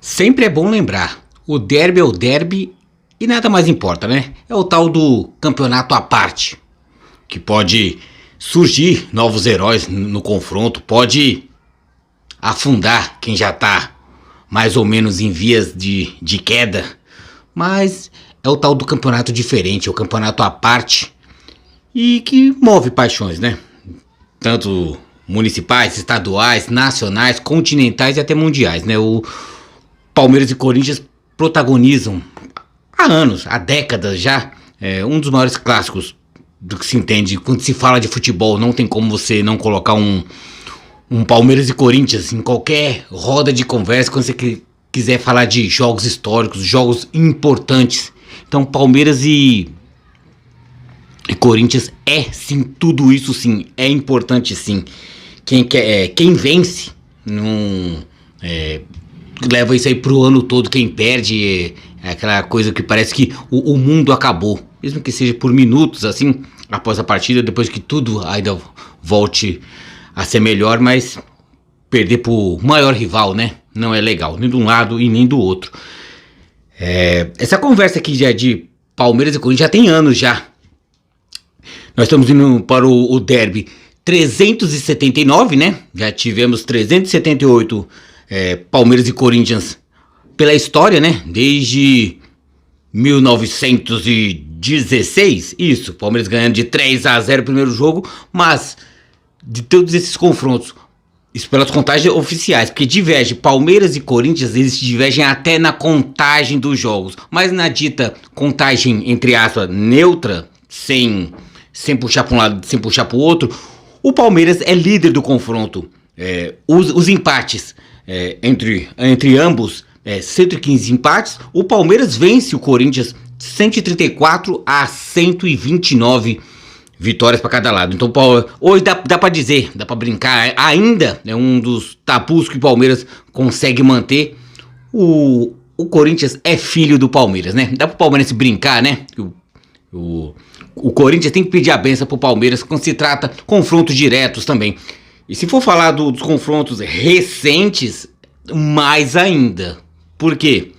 Sempre é bom lembrar, o derby é o derby e nada mais importa, né? É o tal do campeonato à parte, que pode surgir novos heróis no confronto, pode afundar quem já tá mais ou menos em vias de queda, mas é o tal do campeonato diferente, é o campeonato à parte e que move paixões, né? Tanto municipais, estaduais, nacionais, continentais e até mundiais, né? O Palmeiras e Corinthians protagonizam há anos, há décadas já, um dos maiores clássicos do que se entende quando se fala de futebol. Não tem como você não colocar um Palmeiras e Corinthians em qualquer roda de conversa quando você quiser falar de jogos históricos, jogos importantes. Então Palmeiras e Corinthians é sim tudo isso, sim, é importante sim. Quem vence não leva isso aí pro ano todo. Quem perde é aquela coisa que parece que o mundo acabou, mesmo que seja por minutos assim após a partida, depois que tudo ainda volte a ser melhor, mas perder pro maior rival, né, não é legal, nem de um lado e nem do outro. Essa conversa aqui já de Palmeiras e Corinthians já tem anos já. Nós estamos indo para o derby 379, né? Já tivemos 378 Palmeiras e Corinthians pela história, né? Desde 1916, isso, Palmeiras ganhando de 3-0 o primeiro jogo, mas de todos esses confrontos, isso pelas contagens oficiais, porque diverge, Palmeiras e Corinthians, eles divergem até na contagem dos jogos, mas na dita contagem, entre aspas, neutra, sem puxar para um lado, sem puxar para o outro, o Palmeiras é líder do confronto. Os empates entre ambos, 115 empates, o Palmeiras vence o Corinthians 134 a 129 vitórias para cada lado. Então hoje dá para dizer, dá para brincar, ainda é um dos tabus que o Palmeiras consegue manter. O Corinthians é filho do Palmeiras, né? Dá para o Palmeiras brincar, né? O Corinthians tem que pedir a benção pro Palmeiras quando se trata de confrontos diretos também. E se for falar dos confrontos recentes, mais ainda. Por quê?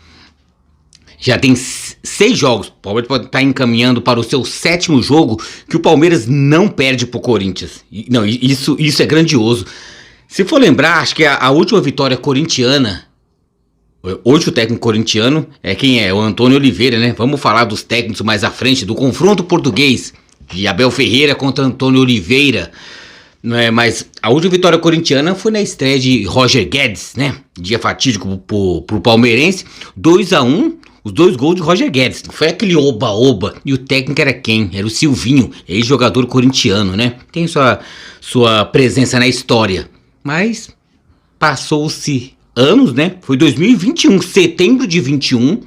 Já tem 6 jogos. O Palmeiras pode estar encaminhando para o seu 7º jogo que o Palmeiras não perde pro Corinthians. Não, isso é grandioso. Se for lembrar, acho que a última vitória corintiana, hoje o técnico corintiano quem é? O Antônio Oliveira, né? Vamos falar dos técnicos mais à frente, do confronto português de Abel Ferreira contra Antônio Oliveira. Mas a última vitória corintiana foi na estreia de Roger Guedes, né? Dia fatídico pro palmeirense, 2-1, os 2 gols de Roger Guedes. Foi aquele oba-oba. E o técnico era quem? Era o Silvinho, ex-jogador corintiano, né? Tem sua presença na história. Mas passou-se anos, né? Foi 2021, setembro de 21,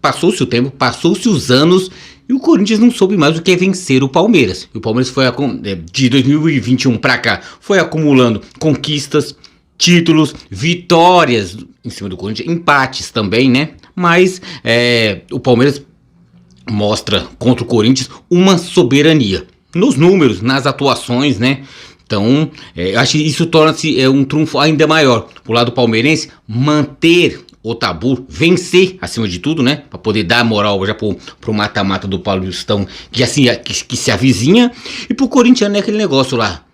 passou-se o tempo, passou-se os anos e o Corinthians não soube mais o que é vencer o Palmeiras. E o Palmeiras foi de 2021 pra cá, foi acumulando conquistas, títulos, vitórias em cima do Corinthians, empates também, né? Mas o Palmeiras mostra contra o Corinthians uma soberania nos números, nas atuações, né? Então, acho que isso torna-se um trunfo ainda maior pro lado palmeirense, manter o tabu, vencer acima de tudo, né? Para poder dar moral já pro mata-mata do Paulistão, que se avizinha. E pro corintiano é aquele negócio lá,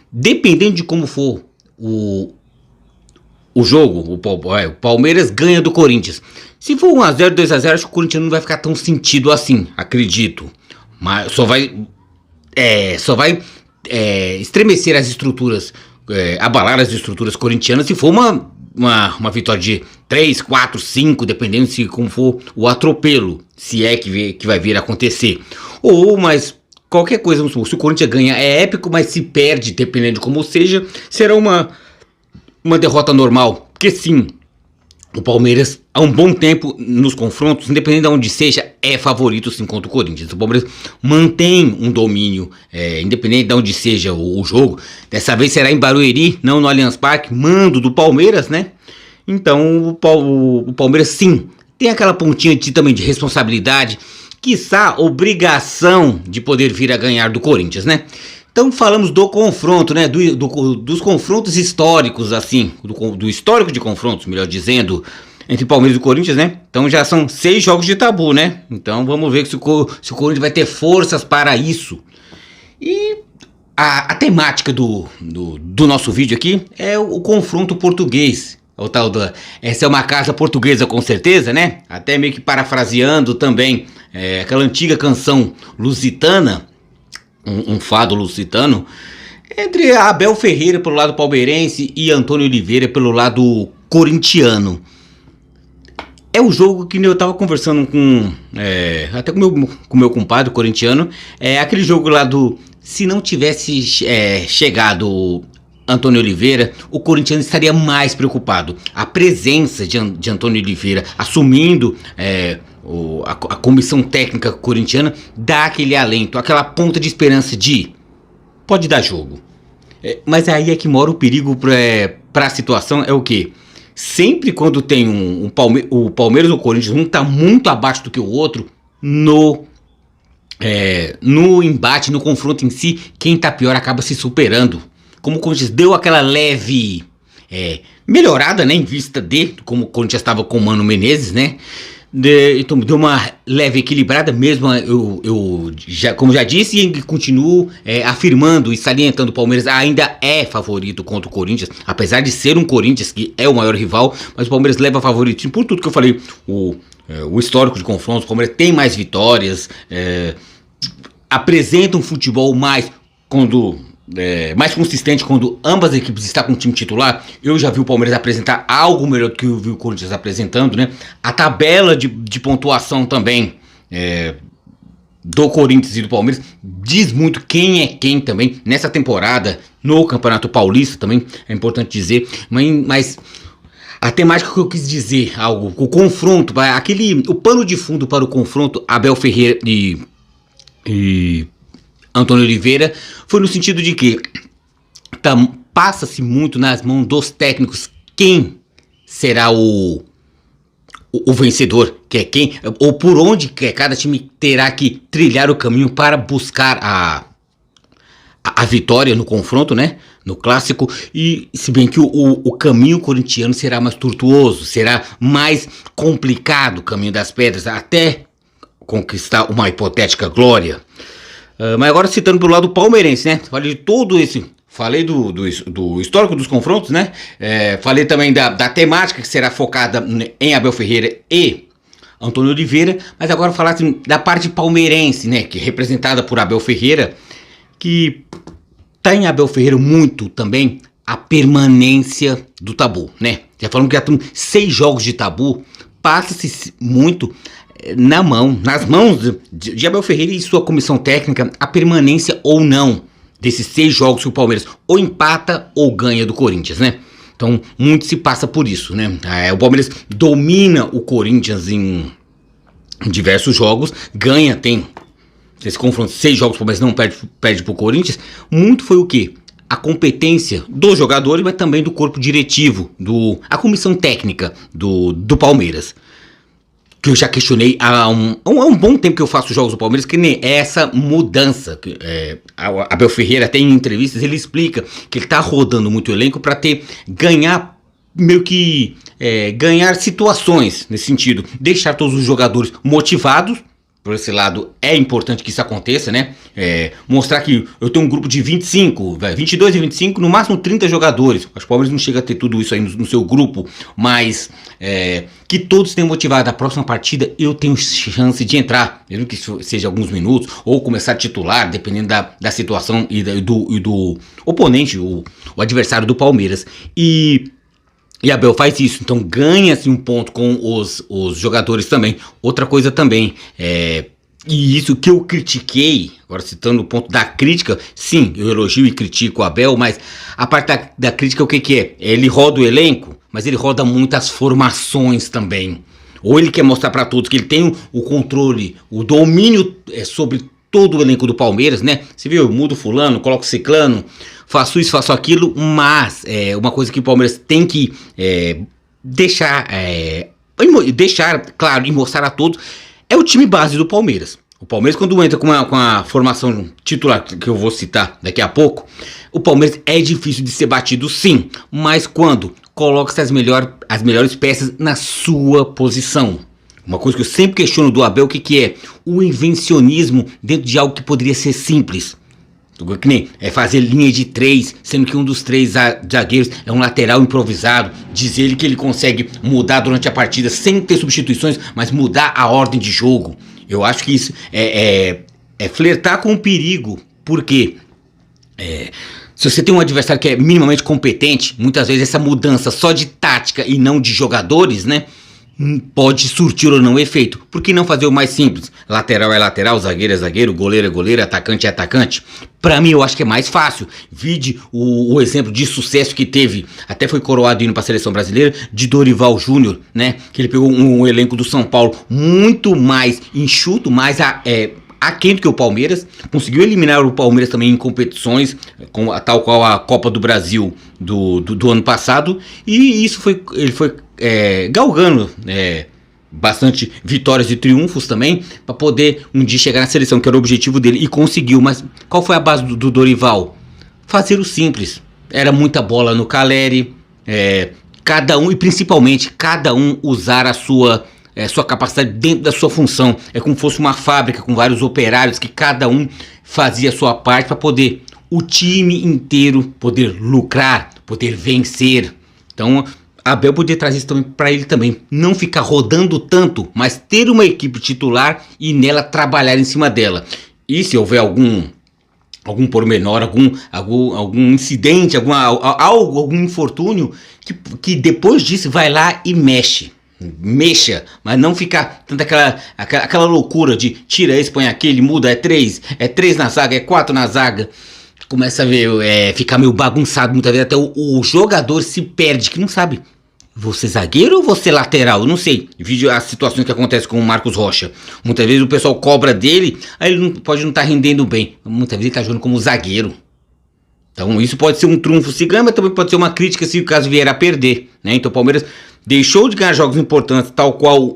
dependendo de como for o jogo, o Palmeiras ganha do Corinthians. Se for 1-0, 2-0, acho que o corintiano não vai ficar tão sentido assim, acredito. Mas só vai estremecer as estruturas, abalar as estruturas corintianas se for uma vitória de 3, 4, 5, dependendo se como for o atropelo, se é que vai vir a acontecer. Mas qualquer coisa, se o Corinthians ganha é épico, mas se perde, dependendo de como seja, será uma derrota normal. Porque sim, o Palmeiras há um bom tempo nos confrontos, independente de onde seja, é favorito sim contra o Corinthians. O Palmeiras mantém um domínio, independente de onde seja o jogo. Dessa vez será em Barueri, não no Allianz Parque, mando do Palmeiras, né? Então o Palmeiras sim tem aquela pontinha também de responsabilidade, quiçá obrigação de poder vir a ganhar do Corinthians, né? Então falamos do confronto, né? Dos confrontos históricos, assim, do histórico de confrontos, melhor dizendo, entre Palmeiras e Corinthians, né? Então já são 6 jogos de tabu, né? Então vamos ver se o Corinthians vai ter forças para isso. E a temática do nosso vídeo aqui é o confronto português. O tal essa é uma casa portuguesa com certeza, né? Até meio que parafraseando também aquela antiga canção lusitana, um fado lusitano, entre Abel Ferreira pelo lado palmeirense e Antônio Oliveira pelo lado corintiano. É o jogo que eu tava conversando até com meu compadre corintiano, aquele jogo lá se não tivesse chegado Antônio Oliveira, o corintiano estaria mais preocupado. A presença de Antônio Oliveira assumindo a comissão técnica corintiana dá aquele alento, aquela ponta de esperança de pode dar jogo. Mas aí é que mora o perigo para a situação, é o quê? Sempre quando tem o Palmeiras ou o Corinthians, um tá muito abaixo do que o outro, no embate, no confronto em si, quem tá pior acaba se superando. Como o Corinthians deu aquela leve melhorada, né, em vista de como o Corinthians estava com o Mano Menezes, né? Então deu uma leve equilibrada mesmo, como já disse, e continuo afirmando e salientando, o Palmeiras ainda é favorito contra o Corinthians, apesar de ser um Corinthians que é o maior rival, mas o Palmeiras leva favoritismo por tudo que eu falei, o histórico de confrontos, o Palmeiras tem mais vitórias, apresenta um futebol mais consistente quando ambas as equipes estão com o time titular. Eu já vi o Palmeiras apresentar algo melhor do que eu vi o Corinthians apresentando, né? A tabela de pontuação também do Corinthians e do Palmeiras diz muito quem é quem também nessa temporada, no Campeonato Paulista também, é importante dizer, mas a temática que eu quis dizer, o confronto, o pano de fundo para o confronto Abel Ferreira e Antônio Oliveira foi no sentido de que passa-se muito nas mãos dos técnicos quem será o vencedor, que é quem, ou por onde que cada time terá que trilhar o caminho para buscar a vitória no confronto, né? No clássico. E se bem que o caminho corintiano será mais tortuoso, será mais complicado, o caminho das pedras, até conquistar uma hipotética glória. Mas agora citando pelo lado palmeirense, né? Falei de todo esse. Falei do histórico dos confrontos, né? Falei também da temática que será focada em Abel Ferreira e Antônio Oliveira. Mas agora falar assim, da parte palmeirense, né? Que é representada por Abel Ferreira. Que tá em Abel Ferreira muito também a permanência do tabu, né? Já falamos que já estão 6 jogos de tabu. Passa-se muito nas mãos de Abel Ferreira e sua comissão técnica a permanência ou não desses 6 jogos que o Palmeiras ou empata ou ganha do Corinthians, né? Então muito se passa por isso, né? O Palmeiras domina o Corinthians em diversos jogos, tem esse confronto, 6 jogos, o Palmeiras não perde pro Corinthians. Muito foi o quê? A competência dos jogadores, mas também do corpo diretivo, a comissão técnica do Palmeiras. Que eu já questionei há um bom tempo que eu faço jogos do Palmeiras, que nem essa mudança. Abel Ferreira, até em entrevistas, ele explica que ele tá rodando muito o elenco para ganhar situações nesse sentido. Deixar todos os jogadores motivados. Por esse lado, é importante que isso aconteça, né? Mostrar que eu tenho um grupo de 22 e 25, no máximo 30 jogadores. Acho que o Palmeiras não chega a ter tudo isso aí no seu grupo, mas que todos tenham motivado. A próxima partida eu tenho chance de entrar, mesmo que seja alguns minutos, ou começar a titular, dependendo da situação e do oponente, o adversário do Palmeiras. E Abel faz isso, então ganha-se um ponto com os jogadores também. Outra coisa também, e isso que eu critiquei, agora citando o ponto da crítica, sim, eu elogio e critico o Abel, mas a parte da crítica o que é? Ele roda o elenco, mas ele roda muitas formações também. Ou ele quer mostrar para todos que ele tem o controle, o domínio sobre todo o elenco do Palmeiras, né? Você viu, eu mudo fulano, coloco ciclano, faço isso, faço aquilo, mas uma coisa que o Palmeiras tem que deixar claro e mostrar a todos é o time base do Palmeiras. O Palmeiras, quando entra com a formação titular, que eu vou citar daqui a pouco, o Palmeiras é difícil de ser batido, sim. Mas quando coloca as melhores peças na sua posição. Uma coisa que eu sempre questiono do Abel, o que é? O invencionismo dentro de algo que poderia ser simples. Que nem é fazer linha de 3, sendo que um dos 3 zagueiros é um lateral improvisado. Diz ele que ele consegue mudar durante a partida sem ter substituições, mas mudar a ordem de jogo. Eu acho que isso é flertar com o perigo. Por quê? Se você tem um adversário que é minimamente competente, muitas vezes essa mudança só de tática e não de jogadores, né? Pode surtir ou não efeito. Por que não fazer o mais simples? Lateral é lateral, zagueiro é zagueiro, goleiro é goleiro, atacante é atacante. Pra mim eu acho que é mais fácil. Vide o exemplo de sucesso que teve, até foi coroado indo pra seleção brasileira, de Dorival Júnior, né? Que ele pegou um elenco do São Paulo muito mais enxuto, mais aquém do que o Palmeiras, conseguiu eliminar o Palmeiras também em competições, tal qual a Copa do Brasil do ano passado, e isso ele foi galgando bastante vitórias e triunfos também, para poder um dia chegar na seleção, que era o objetivo dele, e conseguiu. Mas qual foi a base do Dorival? Fazer o simples. Era muita bola no Caleri, cada um, e principalmente cada um usar a sua capacidade dentro da sua função. É como se fosse uma fábrica com vários operários que cada um fazia a sua parte para poder o time inteiro poder lucrar, poder vencer. Então, Abel podia trazer isso também para ele também. Não ficar rodando tanto, mas ter uma equipe titular e nela trabalhar em cima dela. E se houver algum pormenor, algum incidente, algum infortúnio, que depois disso vai lá e mexa, mas não ficar tanto aquela loucura de tira esse, põe aquele, muda, é 3 na zaga, é 4 na zaga. Começa a ver, ficar meio bagunçado, muitas vezes até o jogador se perde, que não sabe, você zagueiro ou você lateral, eu não sei. Vídeo as situações que acontecem com o Marcos Rocha, muitas vezes o pessoal cobra dele, aí ele pode não estar rendendo bem, muitas vezes ele está jogando como zagueiro. Então isso pode ser um trunfo se ganha, mas também pode ser uma crítica se o caso vier a perder, né? Então o Palmeiras deixou de ganhar jogos importantes, tal qual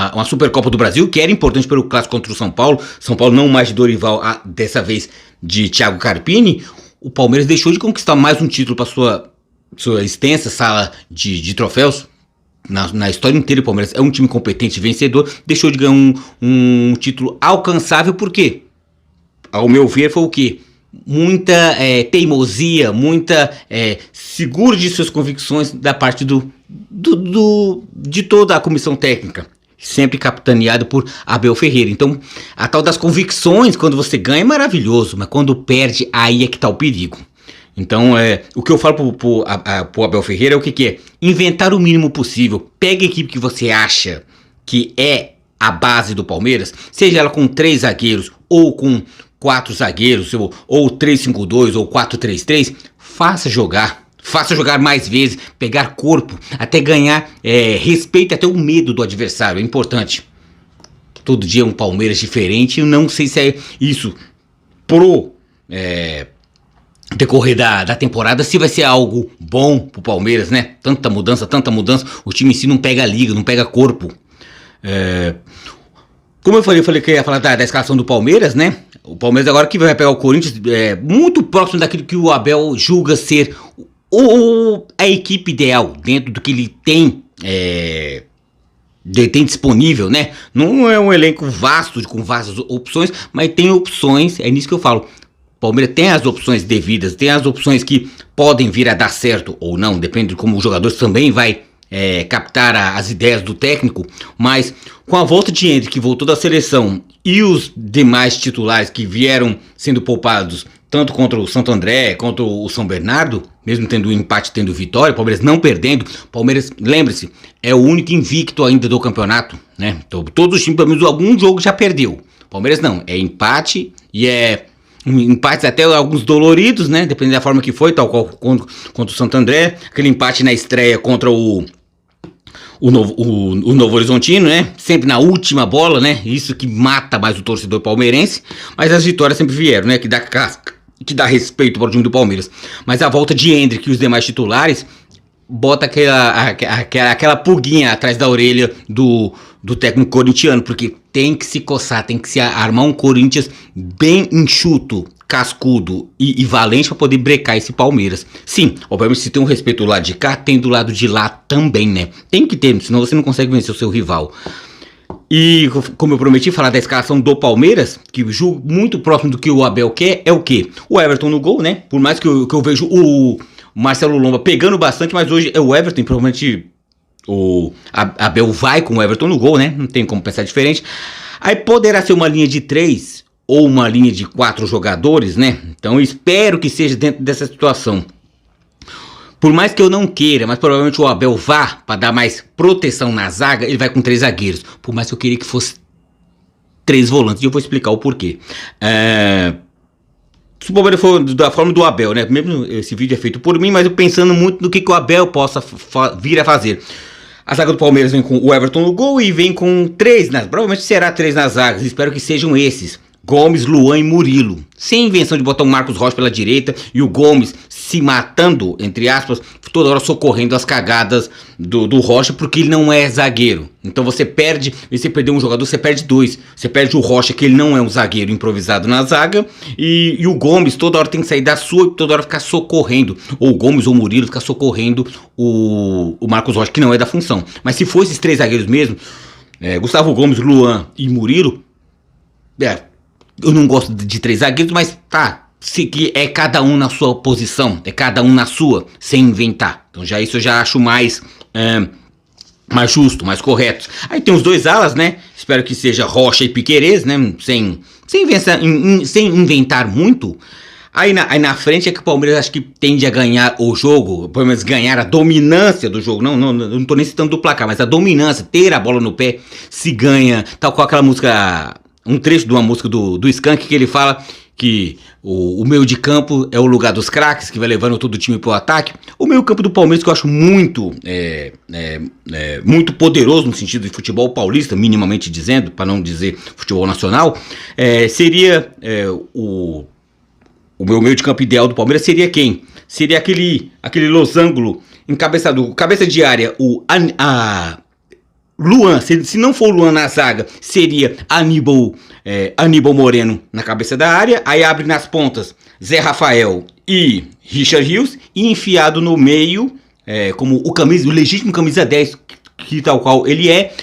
uma Supercopa do Brasil, que era importante pelo clássico contra o São Paulo. São Paulo não mais de Dorival, dessa vez de Thiago Carpini. O Palmeiras deixou de conquistar mais um título para sua extensa sala de troféus. Na história inteira, o Palmeiras é um time competente, vencedor. Deixou de ganhar um título alcançável, por quê? Ao meu ver, foi o quê? Muita teimosia, muita seguro de suas convicções da parte de toda a comissão técnica, sempre capitaneado por Abel Ferreira. Então, a tal das convicções, quando você ganha é maravilhoso, mas quando perde, aí é que tá o perigo. Então, o que eu falo pro Abel Ferreira é o que é? Inventar o mínimo possível. Pega a equipe que você acha que é a base do Palmeiras, seja ela com 3 zagueiros ou com 4 zagueiros, ou 3-5-2 ou 4-3-3, faça jogar mais vezes, pegar corpo, até ganhar respeito, até o medo do adversário, é importante. Todo dia é um Palmeiras diferente, eu não sei se é isso pro decorrer da temporada, se vai ser algo bom pro Palmeiras, né? Tanta mudança, o time em si não pega liga, não pega corpo. Como eu falei que ia falar da escalação do Palmeiras, né? O Palmeiras agora que vai pegar o Corinthians, muito próximo daquilo que o Abel julga ser a equipe ideal, dentro do que ele tem disponível, né? Não é um elenco vasto, com vastas opções, mas tem opções, é nisso que eu falo. O Palmeiras tem as opções devidas, tem as opções que podem vir a dar certo ou não, depende de como o jogador também vai captar as ideias do técnico, mas com a volta de Endrick, que voltou da seleção, e os demais titulares que vieram sendo poupados, tanto contra o Santo André, contra o São Bernardo, mesmo tendo empate, tendo vitória, o Palmeiras não perdendo, Palmeiras, lembre-se, é o único invicto ainda do campeonato, né? Então, todos os times, pelo menos algum jogo já perdeu. Palmeiras não, é empate e empates até alguns doloridos, né? Dependendo da forma que foi, tal qual contra o Santo André, aquele empate na estreia contra o Novo Horizontino, né? Sempre na última bola, né? Isso que mata mais o torcedor palmeirense. Mas as vitórias sempre vieram, né? Que dá casca, que dá respeito para o time do Palmeiras. Mas a volta de Endrick e os demais titulares bota aquela pulguinha atrás da orelha do técnico corintiano, porque tem que se coçar, tem que se armar um Corinthians bem enxuto, cascudo e valente para poder brecar esse Palmeiras. Sim, obviamente se tem um respeito do lado de cá, tem do lado de lá também, né? Tem que ter, senão você não consegue vencer o seu rival. E como eu prometi falar da escalação do Palmeiras, que julgo muito próximo do que o Abel quer, é o quê? O Everton no gol, né? Por mais que eu vejo o Marcelo Lomba pegando bastante, mas hoje é o Everton, provavelmente o Abel vai com o Everton no gol, né? Não tem como pensar diferente. Aí poderá ser uma linha de 3 ou uma linha de 4 jogadores, né? Então espero que seja dentro dessa situação. Por mais que eu não queira, mas provavelmente o Abel vá para dar mais proteção na zaga, ele vai com 3 zagueiros. Por mais que eu queria que fosse 3 volantes, e eu vou explicar o porquê. Se o Palmeiras for da forma do Abel, né? Mesmo esse vídeo é feito por mim, mas eu pensando muito no que o Abel possa vir a fazer. A zaga do Palmeiras vem com o Everton no gol e vem com 3, provavelmente será 3 nas zagas, espero que sejam esses. Gomes, Luan e Murilo. Sem invenção de botar o Marcos Rocha pela direita e o Gomes se matando, entre aspas, toda hora socorrendo as cagadas do Rocha, porque ele não é zagueiro. Então você perde, e você perder um jogador, você perde 2. Você perde o Rocha, que ele não é um zagueiro improvisado na zaga, e o Gomes toda hora tem que sair da sua e toda hora ficar socorrendo. Ou o Gomes ou o Murilo ficar socorrendo o Marcos Rocha, que não é da função. Mas se for esses 3 zagueiros mesmo, Gustavo Gomes, Luan e Murilo, eu não gosto de 3 zagueiros, mas tá, se que é cada um na sua posição, é cada um na sua, sem inventar. Então já isso eu já acho mais justo, mais correto. Aí tem os 2 alas, né? Espero que seja Rocha e Piquerez, né? Sem inventar muito. Aí na frente é que o Palmeiras acho que tende a ganhar o jogo, pelo menos ganhar a dominância do jogo. Não tô nem citando do placar, mas a dominância, ter a bola no pé, se ganha, tal qual aquela música, um trecho de uma música do Skank, que ele fala que o meio de campo é o lugar dos craques, que vai levando todo o time pro ataque. O meio campo do Palmeiras, que eu acho muito muito poderoso no sentido de futebol paulista, minimamente dizendo, para não dizer futebol nacional, seria o meu meio de campo ideal do Palmeiras seria quem? Seria aquele losango encabeçado, cabeça de área, Luan, se não for o Luan na zaga, seria Aníbal Moreno na cabeça da área. Aí abre nas pontas Zé Rafael e Richard Rios, e enfiado no meio, como o legítimo camisa 10, que tal qual ele é,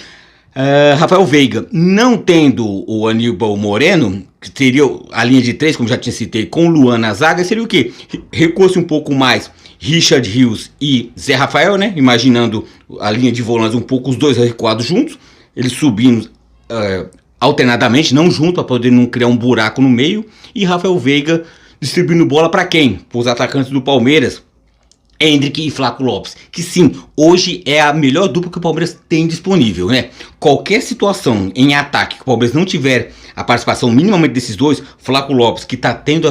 Rafael Veiga. Não tendo o Aníbal Moreno, que seria a linha de 3, como já tinha citei, com o Luan na zaga, seria o quê? Recua-se um pouco mais Richard Rios e Zé Rafael, né? Imaginando a linha de volantes um pouco, os 2 recuados juntos, eles subindo alternadamente, não junto, para poder não criar um buraco no meio, e Rafael Veiga distribuindo bola para quem? Para os atacantes do Palmeiras, Endrick e Flaco Lopes, que sim, hoje é a melhor dupla que o Palmeiras tem disponível, né? Qualquer situação em ataque que o Palmeiras não tiver a participação minimamente desses 2, Flaco Lopes, que tá tendo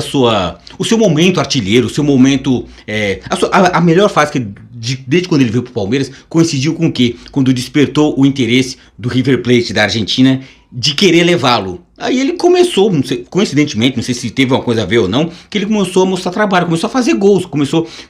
o seu momento artilheiro, o seu momento, a melhor fase que desde quando ele veio pro Palmeiras, coincidiu com o quê? Quando despertou o interesse do River Plate da Argentina de querer levá-lo. Aí ele começou, não sei, coincidentemente, não sei se teve uma coisa a ver ou não, que ele começou a mostrar trabalho, começou a fazer gols,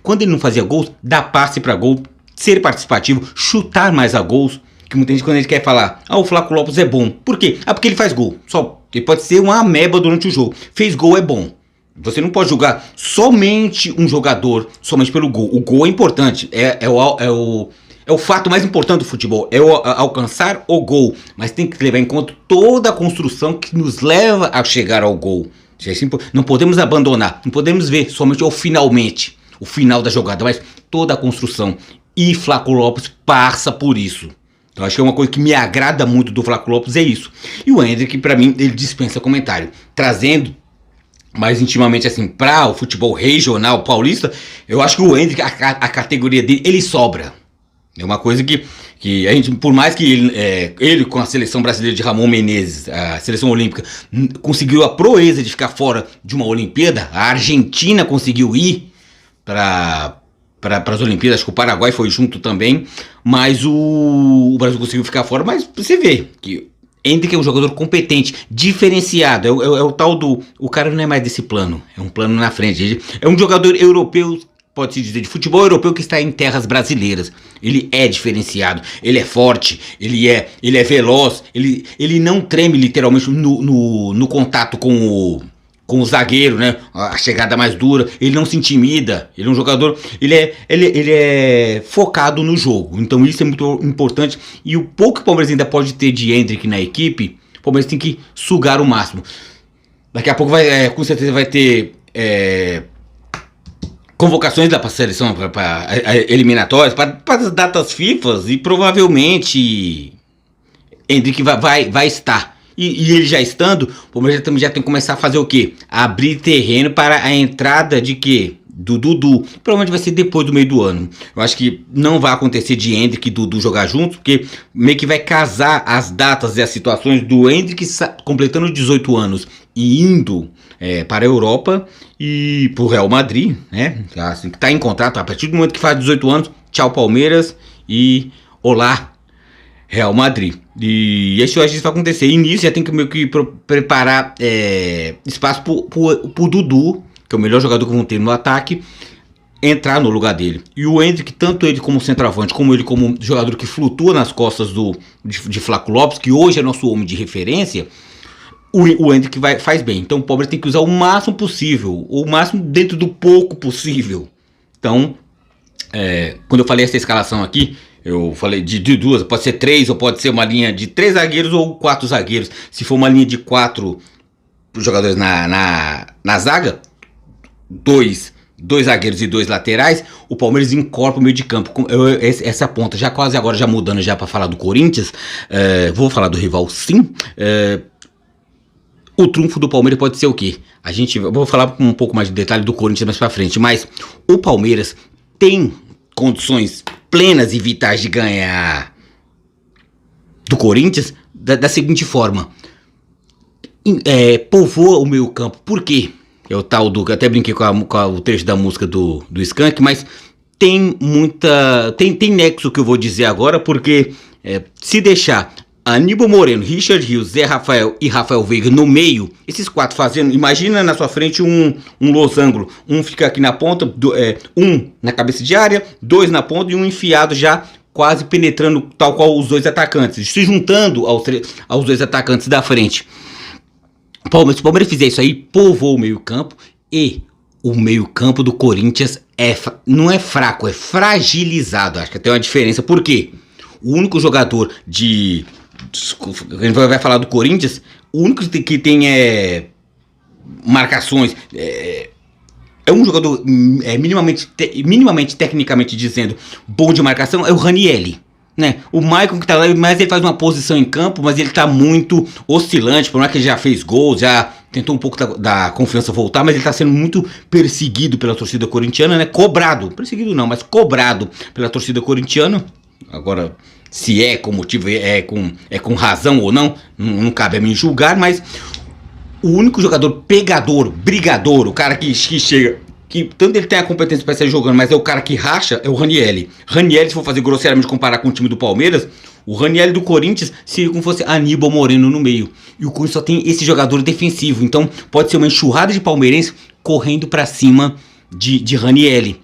quando ele não fazia gols, dar passe para gol, ser participativo, chutar mais a gols, que muita gente quando ele quer falar, o Flaco Lopes é bom. Por quê? Porque ele faz gol, só, ele pode ser uma ameba durante o jogo, fez gol é bom. Você não pode julgar somente um jogador, somente pelo gol. O gol é importante, é o fato mais importante do futebol, é alcançar o gol, mas tem que levar em conta toda a construção que nos leva a chegar ao gol. Não podemos abandonar, não podemos ver somente o final da jogada, mas toda a construção. E Flaco Lopes passa por isso. Então acho que é uma coisa que me agrada muito do Flaco Lopes, é isso. E o Endrick, para mim, ele dispensa comentário, trazendo mais intimamente assim para o futebol regional paulista. Eu acho que o Endrick, a categoria dele, ele sobra. É uma coisa que a gente, por mais que ele com a seleção brasileira de Ramon Menezes, a seleção olímpica, conseguiu a proeza de ficar fora de uma Olimpíada, a Argentina conseguiu ir para as Olimpíadas, acho que o Paraguai foi junto também, mas o Brasil conseguiu ficar fora. Mas você vê que Endrick é um jogador competente, diferenciado, é o tal do... O cara não é mais desse plano, é um plano na frente. É um jogador europeu pode-se dizer, de futebol europeu que está em terras brasileiras. Ele é diferenciado, ele é forte, ele é veloz, ele não treme literalmente no contato com o zagueiro, né? A chegada mais dura, ele não se intimida, ele é um jogador, ele é focado no jogo, então isso é muito importante, e o pouco que o Palmeiras ainda pode ter de Endrick na equipe, o Palmeiras tem que sugar o máximo. Daqui a pouco com certeza vai ter convocações para a seleção, para eliminatórias, para as datas FIFA, e provavelmente Endrick vai estar. E ele já estando, o Palmeiras já tem que começar a fazer o quê? Abrir terreno para a entrada de quê? Do Dudu. Provavelmente vai ser depois do meio do ano. Eu acho que não vai acontecer de Endrick e Dudu jogar juntos, porque meio que vai casar as datas e as situações do Endrick completando 18 anos e indo para a Europa e para o Real Madrid, né? Assim, que está em contrato, a partir do momento que faz 18 anos, tchau Palmeiras e olá Real Madrid. E isso eu acho que vai acontecer. E nisso já tem que meio que preparar espaço pro Dudu, que é o melhor jogador que vão ter no ataque, entrar no lugar dele. E o Endrick, tanto ele como centroavante, como ele como jogador que flutua nas costas de Flaco Lopes, que hoje é nosso homem de referência, o Endrick faz bem. Então o Palmeiras tem que usar o máximo possível, o máximo dentro do pouco possível. Então, quando eu falei essa escalação aqui, eu falei de duas, pode ser 3 ou pode ser uma linha de 3 zagueiros ou 4 zagueiros. Se for uma linha de 4 jogadores na zaga, 2 zagueiros e 2 laterais, o Palmeiras incorpora o meio de campo. Essa ponta, já quase agora, já mudando já para falar do Corinthians, vou falar do rival sim. O trunfo do Palmeiras pode ser o quê? Eu vou falar com um pouco mais de detalhe do Corinthians mais pra frente, mas o Palmeiras tem condições plenas e vitais de ganhar do Corinthians da seguinte forma. Povoa o meio campo. Por quê? É o tal do... Até brinquei com o trecho da música do Skank, mas tem nexo que eu vou dizer agora, porque se deixar Aníbal Moreno, Richard Rios, Zé Rafael e Rafael Veiga no meio, esses 4 fazendo, imagina na sua frente um losango, um fica aqui na ponta, um na cabeça de área, 2 na ponta e um enfiado já quase penetrando tal qual os 2 atacantes, se juntando aos 2 atacantes da frente. Se o Palmeiras fizer isso aí, povoa o meio campo, e o meio campo do Corinthians não é fraco, é fragilizado. Acho que tem uma diferença, por quê? O único jogador a gente vai falar do Corinthians, o único que tem marcações, é um jogador minimamente, tecnicamente dizendo, bom de marcação, é o Ranieri, né? O Maicon que tá lá, mas ele faz uma posição em campo, mas ele tá muito oscilante, por mais que ele já fez gols, já tentou um pouco da confiança voltar, mas ele tá sendo muito perseguido pela torcida corintiana, né? Cobrado, perseguido não, mas cobrado pela torcida corintiana. Agora, se com motivo, com razão ou não, não cabe a mim julgar, mas o único jogador pegador, brigador, o cara que chega, que tanto ele tem a competência para sair jogando, mas é o cara que racha, é o Ranieri. Ranieri, se for fazer grosseiramente comparar com o time do Palmeiras, o Ranieri do Corinthians seria como se fosse Aníbal Moreno no meio. E o Corinthians só tem esse jogador defensivo, então pode ser uma enxurrada de palmeirense correndo para cima de Ranieri.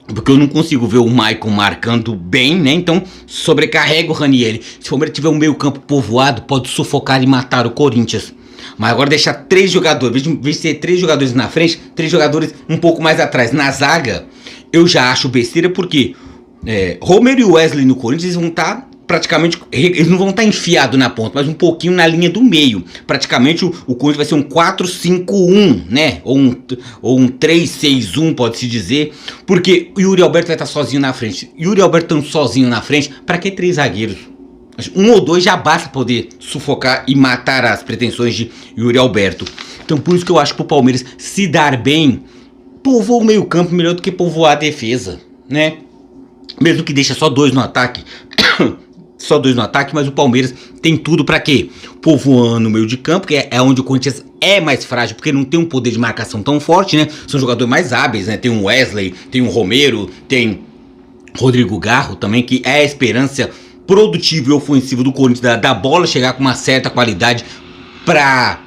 Porque eu não consigo ver o Maicon marcando bem, né? Então sobrecarrega o Ranieri. Se o Palmeiras tiver um meio campo povoado, pode sufocar e matar o Corinthians. Mas agora deixar 3 jogadores, em vez de ser 3 jogadores na frente, 3 jogadores um pouco mais atrás na zaga, eu já acho besteira, porque Romero e Wesley no Corinthians, eles vão estar praticamente, eles não vão estar enfiados na ponta, mas um pouquinho na linha do meio. Praticamente o Corinthians vai ser um 4-5-1, né? Ou um 3-6-1, pode-se dizer. Porque o Yuri Alberto vai estar sozinho na frente. Yuri Alberto estando sozinho na frente, para que 3 zagueiros? 1 ou 2 já basta poder sufocar e matar as pretensões de Yuri Alberto. Então por isso que eu acho que o Palmeiras, se dar bem, povoa o meio campo melhor do que povoar a defesa, né? Mesmo que deixa só 2 no ataque, só 2 no ataque, mas o Palmeiras tem tudo para quê? Povoando o meio de campo, que é onde o Corinthians é mais frágil, porque não tem um poder de marcação tão forte, né? São jogadores mais hábeis, né? Tem um Wesley, tem um Romero, tem Rodrigo Garro também, que é a esperança produtiva e ofensiva do Corinthians, da bola chegar com uma certa qualidade para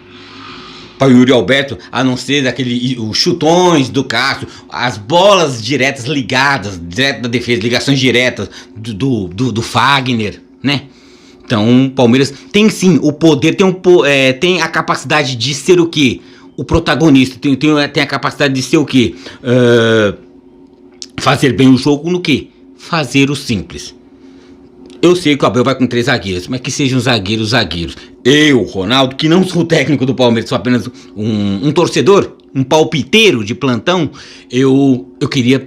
para o Yuri Alberto, a não ser os chutões do Castro, as bolas diretas ligadas, direto da defesa, ligações diretas do Fagner, né? Então, o Palmeiras tem sim o poder, tem a capacidade de ser o quê? O protagonista, tem a capacidade de ser o quê? Fazer bem o jogo no quê? Fazer o simples. Eu sei que o Abel vai com 3 zagueiros, mas que sejam zagueiros. Eu, Ronaldo, que não sou técnico do Palmeiras, sou apenas um torcedor, um palpiteiro de plantão, eu queria,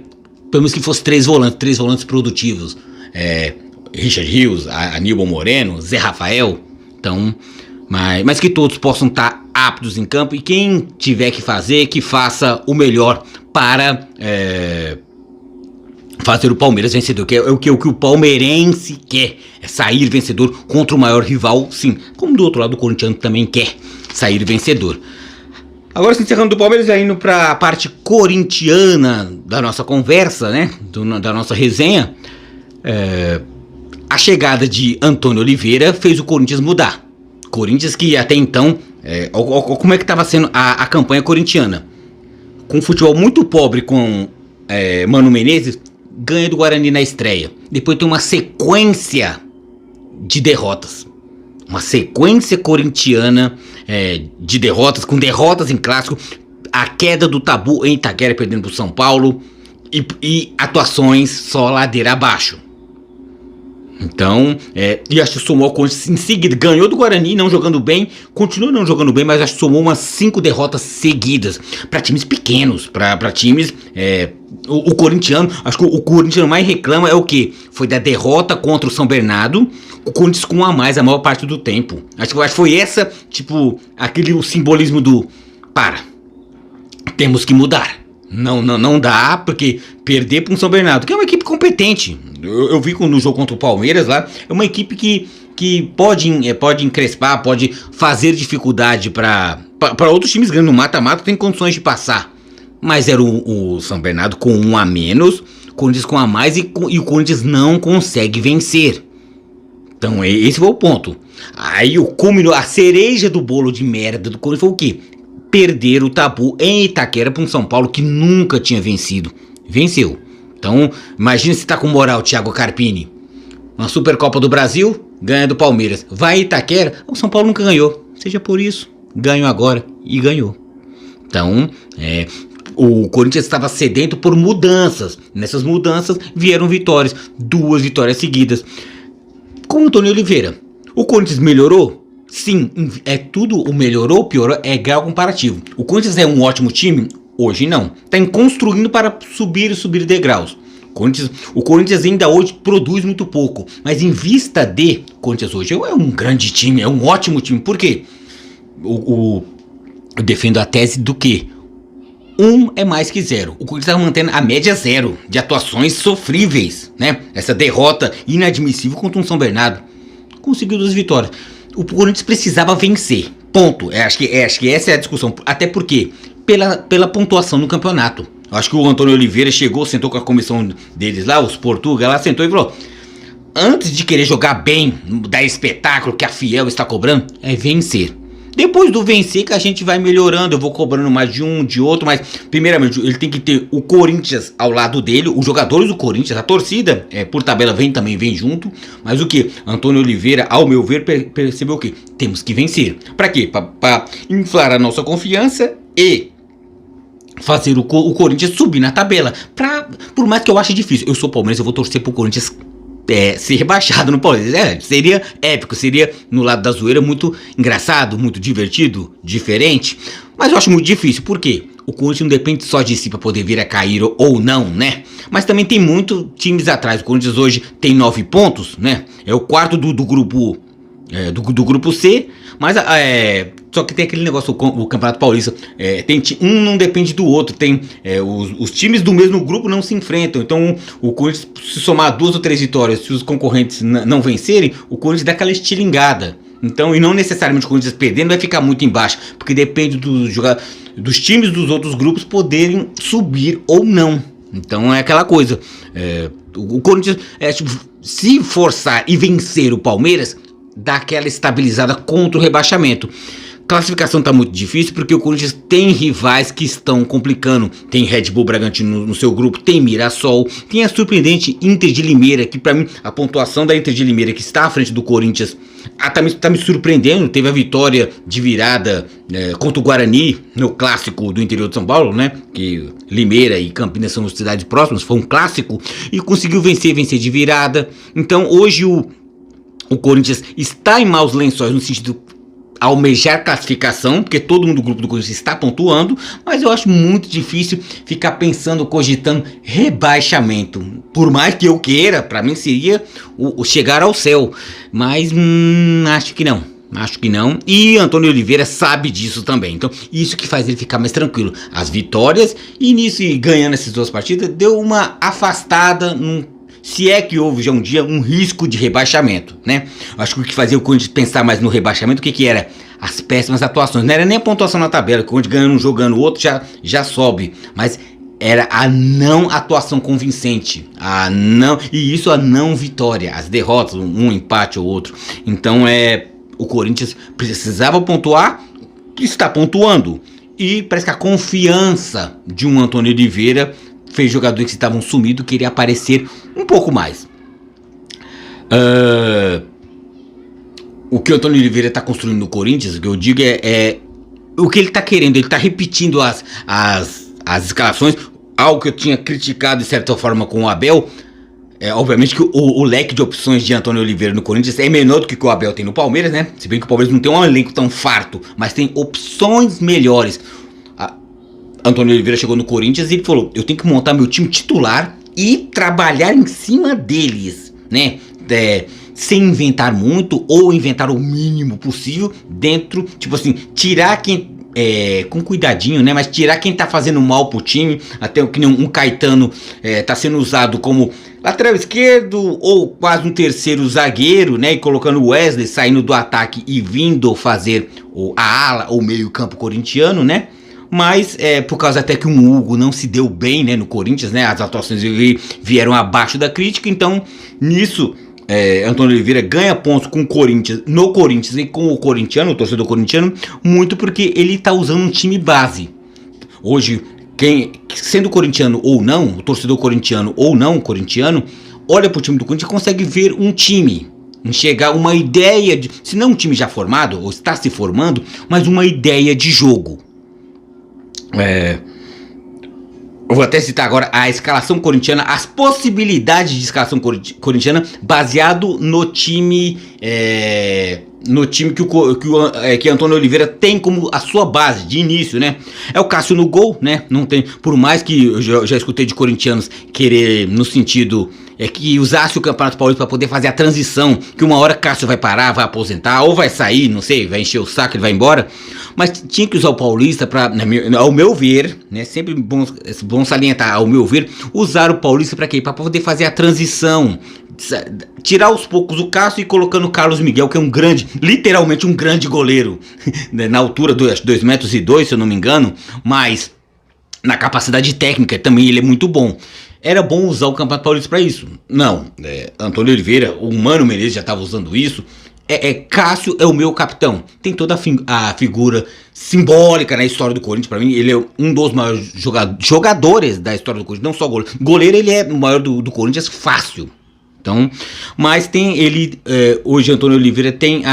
pelo menos que fosse 3 volantes produtivos. Richard Rios, Aníbal Moreno, Zé Rafael, então, mas que todos possam estar aptos em campo, e quem tiver que fazer, que faça o melhor para fazer o Palmeiras vencedor, que é o que o palmeirense quer, é sair vencedor contra o maior rival, sim, como do outro lado o corintiano também quer sair vencedor. Agora, se encerrando do Palmeiras, já indo para a parte corintiana da nossa conversa, né, da nossa resenha, a chegada de Antônio Oliveira fez o Corinthians mudar. Corinthians que até então, como é que estava sendo a campanha corintiana? Com um futebol muito pobre, com Mano Menezes, ganha do Guarani na estreia. Depois tem uma sequência de derrotas. Uma sequência corintiana de derrotas, com derrotas em clássico. A queda do Tabu em Itaquera, perdendo para o São Paulo. E atuações só ladeira abaixo. Então, e acho que somou o Corinthians em seguida, ganhou do Guarani, não jogando bem, continua não jogando bem, mas acho que somou umas 5 derrotas seguidas, para times pequenos, para times, o corintiano, acho que o corintiano mais reclama é o que? Foi da derrota contra o São Bernardo, o Corinthians com 1 a mais a maior parte do tempo, acho que foi essa, tipo, o simbolismo temos que mudar. Não dá, porque perder para um São Bernardo, que é uma equipe competente. Eu vi no jogo contra o Palmeiras lá, é uma equipe que pode encrespar, pode fazer dificuldade para outros times grandes no mata-mata, tem condições de passar. Mas era o São Bernardo com 1 a menos, o Corinthians com 1 a mais e o Corinthians não consegue vencer. Então esse foi o ponto. Aí a cereja do bolo de merda do Corinthians foi o quê? Perder o Tabu em Itaquera para um São Paulo que nunca tinha vencido. Venceu. Então, imagina se tá com moral, Thiago Carpini. Uma Supercopa do Brasil, ganha do Palmeiras. Vai em Itaquera, o São Paulo nunca ganhou. Seja por isso, ganhou agora e ganhou. Então, o Corinthians estava sedento por mudanças. Nessas mudanças vieram vitórias. 2 vitórias seguidas. Com o Antônio Oliveira, o Corinthians melhorou? Sim, tudo o melhorou, piorou, é grau comparativo. O Corinthians é um ótimo time? Hoje não. Está construindo para subir degraus. O Corinthians ainda hoje produz muito pouco. Mas em vista o Corinthians hoje é um grande time, é um ótimo time. Por quê? Eu defendo a tese do que 1 é mais que 0. O Corinthians está mantendo a média 0 de atuações sofríveis, né? Essa derrota inadmissível contra um São Bernardo. Conseguiu 2 vitórias. O Corinthians precisava vencer, ponto. Acho que essa é a discussão. Até porque, pela pontuação no campeonato. Eu acho que o Antônio Oliveira chegou, sentou com a comissão deles lá, os Portuga lá, sentou e falou: antes de querer jogar bem, dar espetáculo que a Fiel está cobrando, é vencer. Depois do vencer que a gente vai melhorando, eu vou cobrando mais de um, de outro, mas primeiramente ele tem que ter o Corinthians ao lado dele, os jogadores do Corinthians, a torcida, por tabela também vem junto, mas o que? Antônio Oliveira, ao meu ver, percebeu o que? Temos que vencer. Para quê? Para inflar a nossa confiança e fazer o Corinthians subir na tabela. Por mais que eu ache difícil, eu sou palmeirense, eu vou torcer pro Corinthians ser rebaixado no Palmeiras. Seria épico, seria no lado da zoeira muito engraçado, muito divertido, diferente, mas eu acho muito difícil. Por quê? O Corinthians não depende só de si para poder vir a cair ou não, né? Mas também tem muitos times atrás. O Corinthians hoje tem 9 pontos, né? É o quarto do grupo do grupo C, mas só que tem aquele negócio, o Campeonato Paulista, um não depende do outro, os times do mesmo grupo não se enfrentam, então o Corinthians, se somar 2 ou 3 vitórias, se os concorrentes não vencerem, o Corinthians dá aquela estilingada. Então, e não necessariamente o Corinthians perdendo vai ficar muito embaixo, porque depende dos times dos outros grupos poderem subir ou não. Então é aquela coisa, o Corinthians, se forçar e vencer o Palmeiras, dá aquela estabilizada contra o rebaixamento. classificação está muito difícil porque o Corinthians tem rivais que estão complicando. Tem Red Bull Bragantino no seu grupo, tem Mirassol, tem a surpreendente Inter de Limeira, que para mim a pontuação da Inter de Limeira, que está à frente do Corinthians, tá me surpreendendo. Teve a vitória de virada contra o Guarani no clássico do interior de São Paulo, né? Que Limeira e Campinas são cidades próximas, foi um clássico e conseguiu vencer de virada. Então hoje o Corinthians está em maus lençóis no sentido almejar classificação, porque todo mundo do grupo do Corinthians está pontuando, mas eu acho muito difícil ficar pensando, cogitando rebaixamento. Por mais que eu queira, para mim seria o chegar ao céu, mas acho que não. Acho que não, e Antônio Oliveira sabe disso também, então isso que faz ele ficar mais tranquilo. As vitórias, e nisso, e ganhando essas duas partidas, deu uma afastada, se é que houve já um dia um risco de rebaixamento, né? Acho que o que fazia o Corinthians pensar mais no rebaixamento, o que era? As péssimas atuações, não era nem a pontuação na tabela, que o Corinthians ganhando um jogo, ganhando o outro já sobe, mas era a não atuação convincente, e isso a não vitória, as derrotas, um empate ou outro. Então o Corinthians precisava pontuar, está pontuando, e parece que a confiança de um Antônio Oliveira fez jogadores que estavam sumidos querer aparecer um pouco mais. O que o Antônio Oliveira está construindo no Corinthians, o que eu digo o que ele está querendo. Ele está repetindo as escalações, algo que eu tinha criticado de certa forma com o Abel. Obviamente que o leque de opções de Antônio Oliveira no Corinthians é menor do que o Abel tem no Palmeiras, né? Se bem que o Palmeiras não tem um elenco tão farto, mas tem opções melhores. Antônio Oliveira chegou no Corinthians e ele falou: eu tenho que montar meu time titular e trabalhar em cima deles, né? Sem inventar muito ou inventar o mínimo possível dentro, tipo assim, tirar quem... com cuidadinho, né? Mas tirar quem tá fazendo mal pro time. Até que um Caetano tá sendo usado como lateral esquerdo ou quase um terceiro zagueiro, né? E colocando o Wesley saindo do ataque e vindo fazer a ala ou meio campo corintiano, né? Mas por causa até que o Hugo não se deu bem, né, no Corinthians, né? As atuações vieram abaixo da crítica. Então nisso Antônio Oliveira ganha pontos com o Corinthians, no Corinthians e com o corintiano, o torcedor corintiano, muito porque ele tá usando um time base. Hoje, sendo corintiano ou não, o torcedor corintiano ou não corintiano, olha pro time do Corinthians e consegue ver um time, enxergar uma ideia, se não um time já formado, ou está se formando, mas uma ideia de jogo. Eu vou até citar agora a escalação corintiana, as possibilidades de escalação corintiana baseado no time que Antônio Oliveira tem como a sua base de início, né? É o Cássio no gol, né? Não tem, por mais que eu já escutei de corintianos querer no sentido que usasse o Campeonato Paulista para poder fazer a transição, que uma hora Cássio vai parar, vai aposentar ou vai sair, não sei, vai encher o saco, ele vai embora. Mas tinha que usar o Paulista para, ao meu ver, né, sempre bom salientar, ao meu ver, usar o Paulista para quê? Para poder fazer a transição, tirar aos poucos o Cássio e colocando o Carlos Miguel, que é literalmente um grande goleiro, na altura de 2,2 metros, se eu não me engano, mas na capacidade técnica também ele é muito bom. Era bom usar o Campeonato Paulista para isso? Não. Antônio Oliveira, o Mano Menezes já estava usando isso. Cássio é o meu capitão. Tem toda a figura simbólica na história do Corinthians. Para mim, ele é um dos maiores jogadores da história do Corinthians. Não só goleiro. Goleiro, ele é o maior do Corinthians fácil. Então, mas tem ele, hoje Antônio Oliveira tem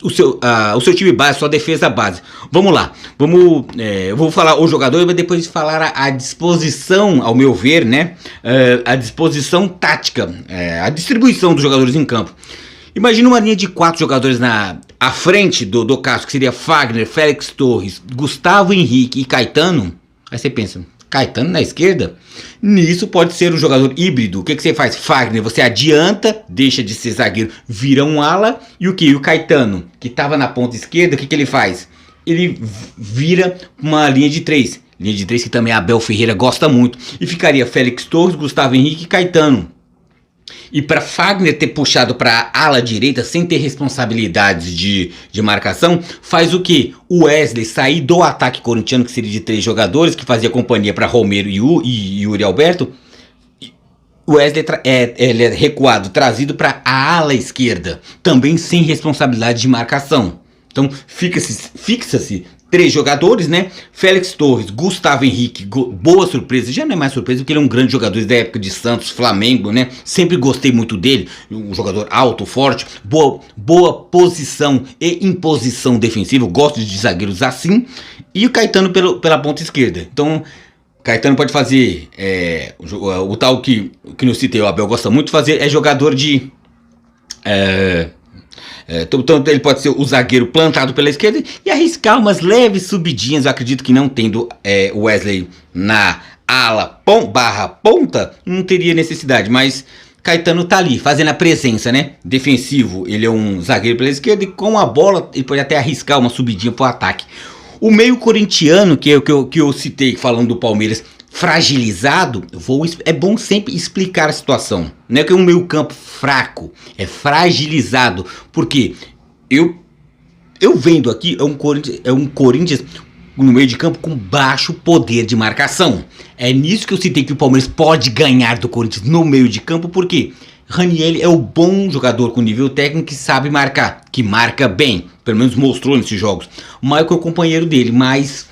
o seu time base, sua defesa base. Vamos lá, eu vou falar o jogador, mas depois falar a disposição, ao meu ver, né, a disposição tática, a distribuição dos jogadores em campo. Imagina uma linha de 4 jogadores à frente do Cássio, que seria Fagner, Félix Torres, Gustavo Henrique e Caetano. Aí você pensa, Caetano na esquerda? Nisso pode ser um jogador híbrido. O que você faz? Fagner, você adianta, deixa de ser zagueiro, vira um ala. E o que? O Caetano, que estava na ponta esquerda, o que ele faz? Ele vira uma linha de 3. Linha de 3 que também a Abel Ferreira gosta muito. E ficaria Félix Torres, Gustavo Henrique e Caetano. E para Fagner ter puxado para a ala direita sem ter responsabilidades de marcação, faz o que? O Wesley sair do ataque corintiano, que seria de 3 jogadores, que fazia companhia para Romero e Yuri Alberto. O Wesley ele é recuado, trazido para a ala esquerda, também sem responsabilidade de marcação. Então fixa-se 3 jogadores, né? Félix Torres, Gustavo Henrique, boa surpresa. Já não é mais surpresa porque ele é um grande jogador da época de Santos, Flamengo, né? Sempre gostei muito dele. Um jogador alto, forte, boa posição e imposição defensiva. Eu gosto de zagueiros assim. E o Caetano pela ponta esquerda. Então, Caetano pode fazer o tal que eu citei, o Abel gosta muito de fazer, é jogador de... Então ele pode ser o zagueiro plantado pela esquerda e arriscar umas leves subidinhas. Eu acredito que não tendo o Wesley na ala barra ponta, não teria necessidade, mas Caetano tá ali, fazendo a presença, né? Defensivo, ele é um zagueiro pela esquerda e com a bola ele pode até arriscar uma subidinha pro ataque. O meio corintiano, que eu citei falando do Palmeiras, fragilizado, é bom sempre explicar a situação. Não é que é um meio campo fraco, é fragilizado. Porque eu vendo aqui, é um Corinthians no meio de campo com baixo poder de marcação. É nisso que eu citei que o Palmeiras pode ganhar do Corinthians no meio de campo, porque Ranieri é o bom jogador com nível técnico que sabe marcar, que marca bem, pelo menos mostrou nesses jogos. O Michael é o companheiro dele, mas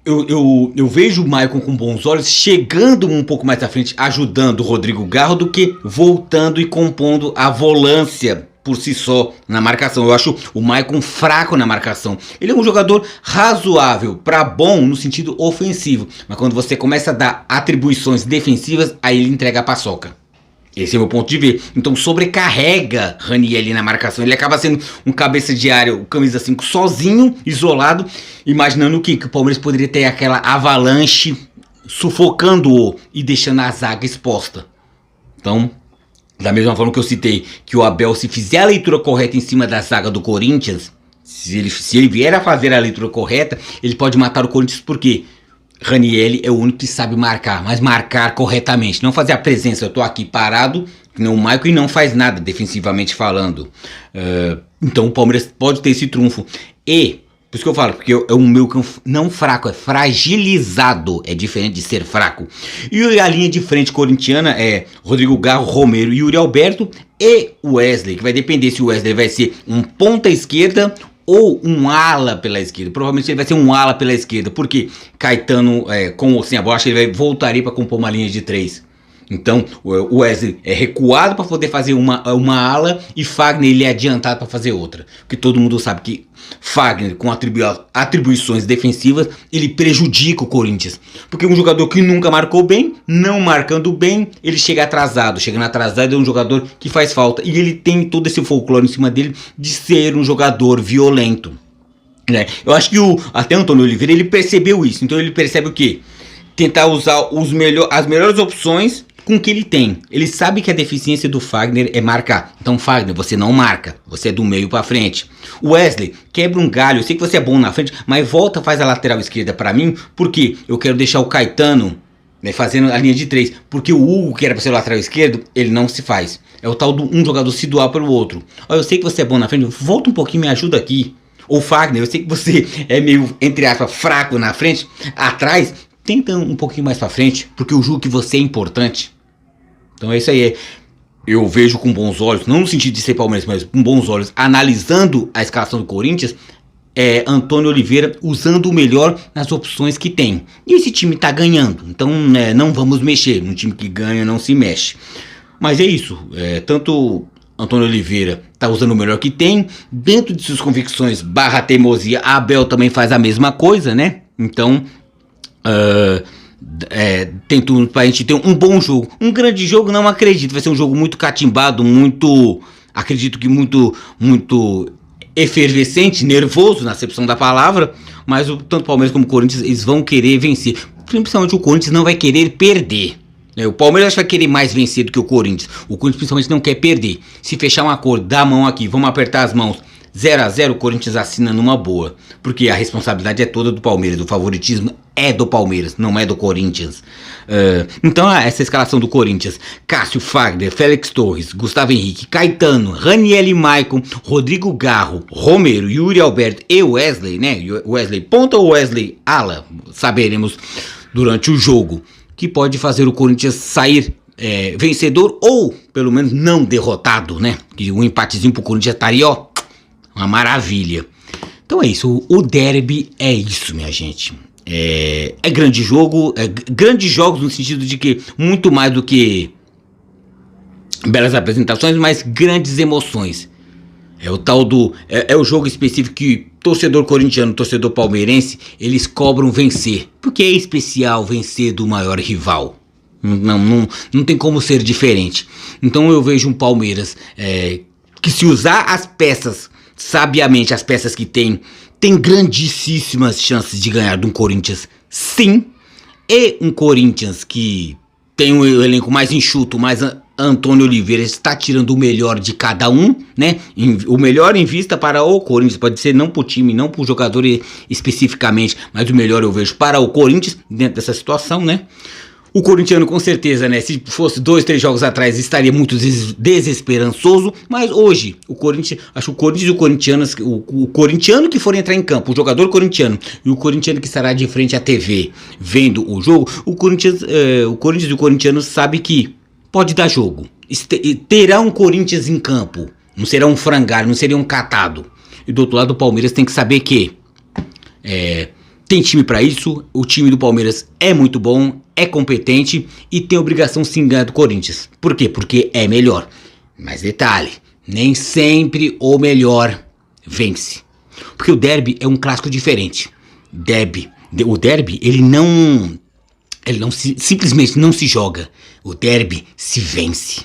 eu vejo o Maicon com bons olhos, chegando um pouco mais à frente, ajudando o Rodrigo Garro, do que voltando e compondo a volância por si só na marcação. Eu acho o Maicon fraco na marcação. Ele é um jogador razoável para bom no sentido ofensivo, mas quando você começa a dar atribuições defensivas, aí ele entrega a paçoca. Esse é o meu ponto de ver. Então sobrecarrega Ranieri na marcação. Ele acaba sendo um cabeça de área, o camisa 5 sozinho, isolado, imaginando o que o Palmeiras poderia ter aquela avalanche sufocando-o e deixando a zaga exposta. Então, da mesma forma que eu citei que o Abel, se fizer a leitura correta em cima da zaga do Corinthians, se ele vier a fazer a leitura correta, ele pode matar o Corinthians. Por quê? Ranieri é o único que sabe marcar, mas marcar corretamente, não fazer a presença. Eu tô aqui parado, que nem o Michael, e não faz nada defensivamente falando. Então o Palmeiras pode ter esse trunfo. E, por isso que eu falo, porque é um meio campo não fraco, é fragilizado, é diferente de ser fraco. E a linha de frente corintiana é Rodrigo Garro, Romero, Yuri Alberto e Wesley, que vai depender se o Wesley vai ser um ponta esquerda ou um ala pela esquerda. Provavelmente ele vai ser um ala pela esquerda, porque Caetano, com ou sem a bola, acho que ele voltaria para compor uma linha de 3. Então o Wesley é recuado para poder fazer uma ala e Fagner ele é adiantado para fazer outra. Porque todo mundo sabe que Fagner, com atribuições defensivas, ele prejudica o Corinthians. Porque um jogador que nunca marcou bem, não marcando bem, ele chega atrasado. Chegando atrasado é um jogador que faz falta. E ele tem todo esse folclore em cima dele de ser um jogador violento. Eu acho que até o Antônio Oliveira ele percebeu isso. Então ele percebe o quê? Tentar usar as melhores opções com o que ele tem. Ele sabe que a deficiência do Fagner é marcar. Então, Fagner, você não marca. Você é do meio pra frente. O Wesley, quebra um galho. Eu sei que você é bom na frente, mas volta, faz a lateral esquerda pra mim, porque eu quero deixar o Caetano fazendo a linha de 3. Porque o Hugo, que era pra ser o lateral esquerdo, ele não se faz. É o tal do um jogador se doar pelo outro. Eu sei que você é bom na frente, volta um pouquinho, me ajuda aqui. Ou Fagner, eu sei que você é meio, entre aspas, fraco na frente, atrás, tenta um pouquinho mais pra frente, porque eu julgo que você é importante. Então é isso aí. Eu vejo com bons olhos, não no sentido de ser Palmeiras, mas com bons olhos, analisando a escalação do Corinthians, Antônio Oliveira usando o melhor nas opções que tem. E esse time tá ganhando, então não vamos mexer. Um time que ganha não se mexe. Mas é isso, tanto Antônio Oliveira tá usando o melhor que tem, dentro de suas convicções barra teimosia, a Abel também faz a mesma coisa, né? Então tem tudo pra gente ter um bom jogo. Um grande jogo, não acredito. Vai ser um jogo muito catimbado, acredito que muito efervescente, nervoso na acepção da palavra. Mas tanto o Palmeiras como o Corinthians, eles vão querer vencer. Principalmente o Corinthians não vai querer perder. O Palmeiras acho que vai querer mais vencer do que o Corinthians. O Corinthians principalmente não quer perder. Se fechar um acordo, dá a mão aqui, vamos apertar as mãos, 0-0, o Corinthians assina numa boa. Porque a responsabilidade é toda do Palmeiras. O favoritismo é do Palmeiras, não é do Corinthians. Então essa escalação do Corinthians: Cássio, Fagner, Félix Torres, Gustavo Henrique, Caetano, Ranieri, Maicon, Rodrigo Garro, Romero, Yuri Alberto e Wesley, né? Wesley ponta ou Wesley ala? Saberemos durante o jogo. Que pode fazer o Corinthians sair vencedor ou pelo menos não derrotado, né? Que um empatezinho pro Corinthians estaria uma maravilha. Então é isso, o derby é isso, minha gente. É grande jogo, grandes jogos no sentido de que muito mais do que belas apresentações, mas grandes emoções. É o tal do... É o jogo específico que torcedor corintiano, torcedor palmeirense, eles cobram vencer. Porque é especial vencer do maior rival. Não tem como ser diferente. Então eu vejo um Palmeiras que, se usar as peças sabiamente, as peças que tem grandíssimas chances de ganhar de um Corinthians, sim. E um Corinthians que tem um elenco mais enxuto, mais... Antônio Oliveira está tirando o melhor de cada um, né? O melhor em vista para o Corinthians, pode ser não para o time, não para o jogador especificamente, mas o melhor eu vejo para o Corinthians dentro dessa situação, né? O corintiano com certeza, né? Se fosse 2, 3 jogos atrás estaria muito desesperançoso, mas hoje o Corinthians, acho que o Corinthians e o corintianos, o corintiano que for entrar em campo, o jogador corintiano e o corintiano que estará de frente à TV vendo o jogo, o Corinthians e o corintiano sabe que pode dar jogo. Terá um Corinthians em campo. Não será um frangalho, não seria um catado. E do outro lado, o Palmeiras tem que saber que tem time para isso. O time do Palmeiras é muito bom, é competente e tem obrigação sim ganhar do Corinthians. Por quê? Porque é melhor. Mas detalhe, nem sempre o melhor vence. Porque o derby é um clássico diferente. O derby, ele simplesmente não se joga. O derby se vence.